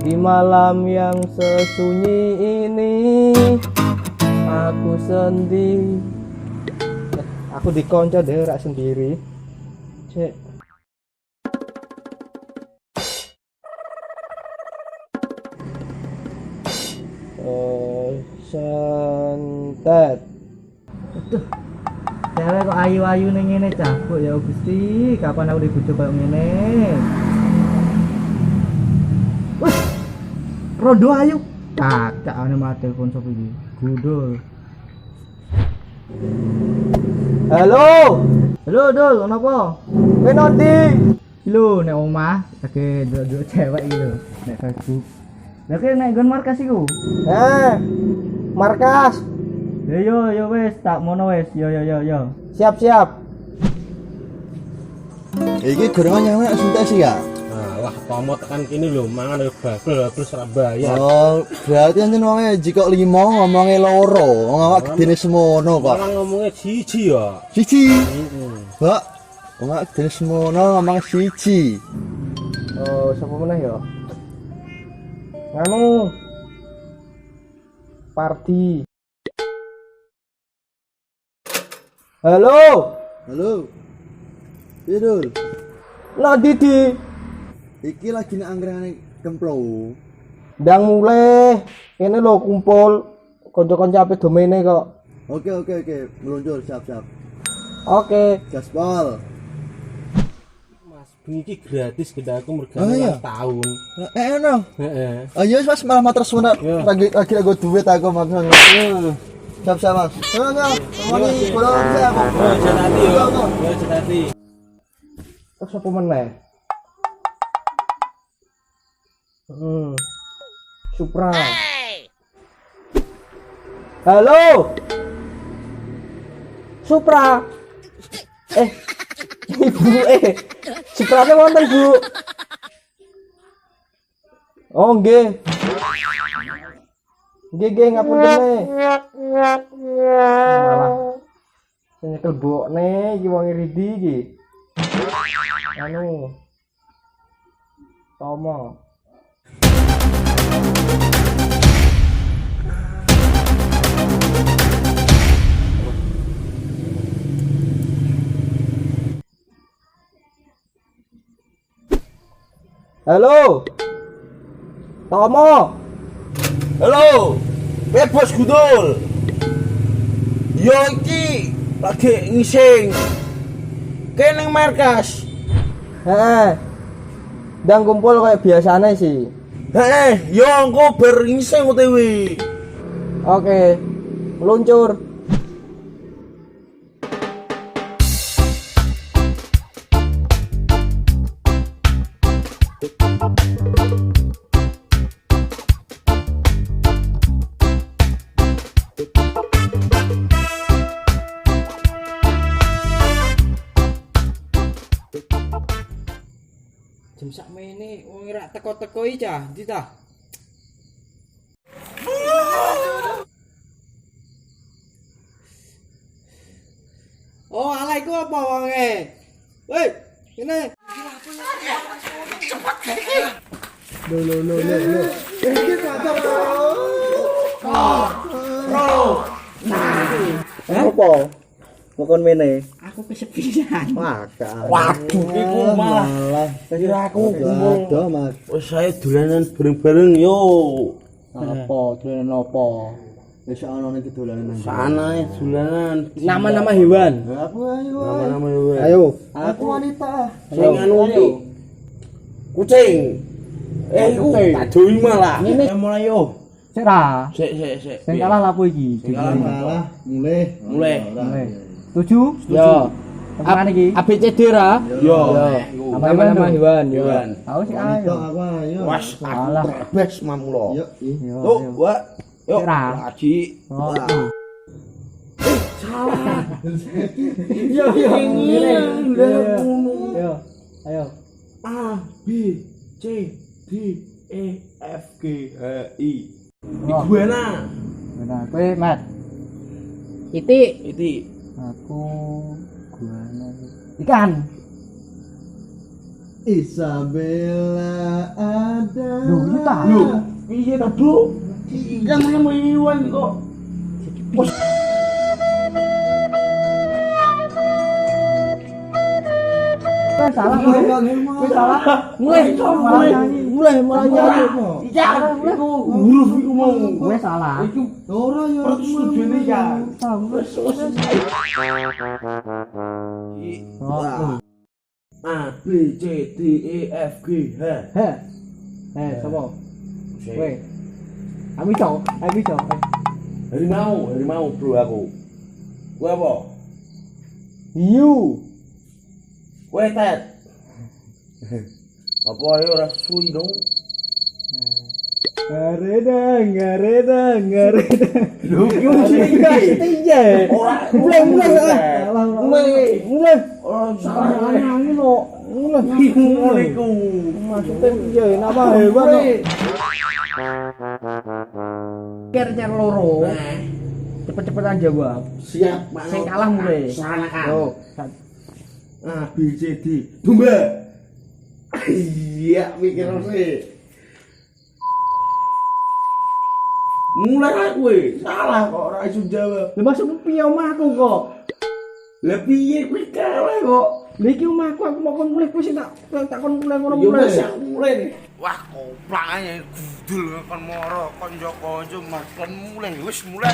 Di malam yang sesunyi ini aku sendiri. Aku dikonco deh rak sendiri. Cek. Santet. Aduh. Cewek kok ayu-ayu ning ngene cabuk ya Gusti. Kapan aku dibujuk koyo ngene? Wah. Rondo ayu. Kakak ane mati telepon sapa iki? Gundul. Halo. Halo, Dul, kenapa? Kowe ndi? Lho, nek omah lagi nduk cewek iki lho, nek Facebook. Lah kene nek nggon markas iku. Markas. Yo wis, tak mono wis. Yo. Siap. Iki gorengan nyawek sintes ya? Alah, pamot kan kini lho, mangan yo babel Surabaya. Oh, berarti anjen wonge jika 5 ngomonge loro, wong awak gedene semono kok. Malah ngomongnya siji ya. Siji. Mbak, wong awak gedene semono ngomong siji. Oh, sapa meneh ya? Nganu. Party. Halo. Pidul. Lah Didi. Iki lagi nek anggrane kemplo. Ndang mulai. Ini lho kumpul kanca-kanca ape domene kok. Oke. Meluncur siap. Oke. Gaspol. Mas, bengi iki gratis kita aku Oh, mergane iya? ulang tahun. Eno. Heeh. Ayo Mas malah matur suwun. Iya. Lagi aku duit aku maksud. Siap Mas. Semangat. Semuanya pulang saya aku. Jatati yo. Yo jatati. Terus apa meneh? Supra. Halo. Supra. Ibu Suprane wonten, Bu. Oh, nggih. Nggih, ngapunten. Malah nyekel bokne iki wong Ridi iki. Anu. Tomo. Halo. Tomo. Halo, Bos Gundul. Yo iki lagi ngising. Kene markas. Ndang kumpul kayak biasane sih. Yo engko bar ngising OTW. Oke. Meluncur. Jam sakmene wong ora teko-teko iki cah, ndi ta? Oh, ala iku apa wonge? Woi, kene. Cepet iki. Lo. Iki kacau. Apa? Ngokon mene. Aku kesepian. Waduh, iku malah Kira aku kumpul. Aduh, Mas. wis saya dolanan bareng-bareng yo. Apa? Dolanan apa? Wis ana ning dolanan nang. Sana dolanan. Nama-nama hewan. Aku ayo. Nama-nama yo. Ayo. Aku wanita. Sing anu iki. Kucing. Iku tak doi malah. Mulai yo. Sik ra. Sik. Sing kalah lapo iki? Kalah, mulai. Setuju? Yo. Teman iki. ABCD ra? Yo. Nama-nama hewan. Tahu sih Wanita ayo. aku ayo. Was aku trebes mamulo. Yuk. Tuh, wa. Yuk, Sira. Haji. Oh. Yo, Yo. Ayo. A B C D E F G H I. Iguana. Nah, kowe Mat. Titik. Itu Aku guana. Ikan. Isabella ada. Loh, tak. Lho, piye ta, Bro? Yang nemu Iwan kok. Kowe salah kowe. Kowe salah. Mulai malah nyanyi. Malah nyanyi. Iya, iku huruf iku mau. Kowe salah. Iku Ora ya. persetujuane ya. Oh. A B C D E F G H. Sapa? Kowe. Aku iso. Harimau bro aku. Kowe apa? You. Kowe tet. Apa ae ora suwi dong? Ngaredang. Lho, yo Iya. Mulai. Ora salah Nyanyi lo. mulai ku. Maksudnya iya nama hebat lo. Cer loro. Cepet-cepetan jawab. Siap, Sing kalah mulai. Sanakan. Yo. A B C D. Domba. Iya, mikir sih. Mulai lah kowe. Salah kok ora iso jawab. Lah masuk piye omahku kok? Lah piye kowe kalah kok? Lah iki omahku aku mau kon mulai kowe sing tak kon mulai ngono Yo mulai. wis aku mulai nih. Wah, koprak aja gudul kon moro konco-konco mas kon mulai wis mulai.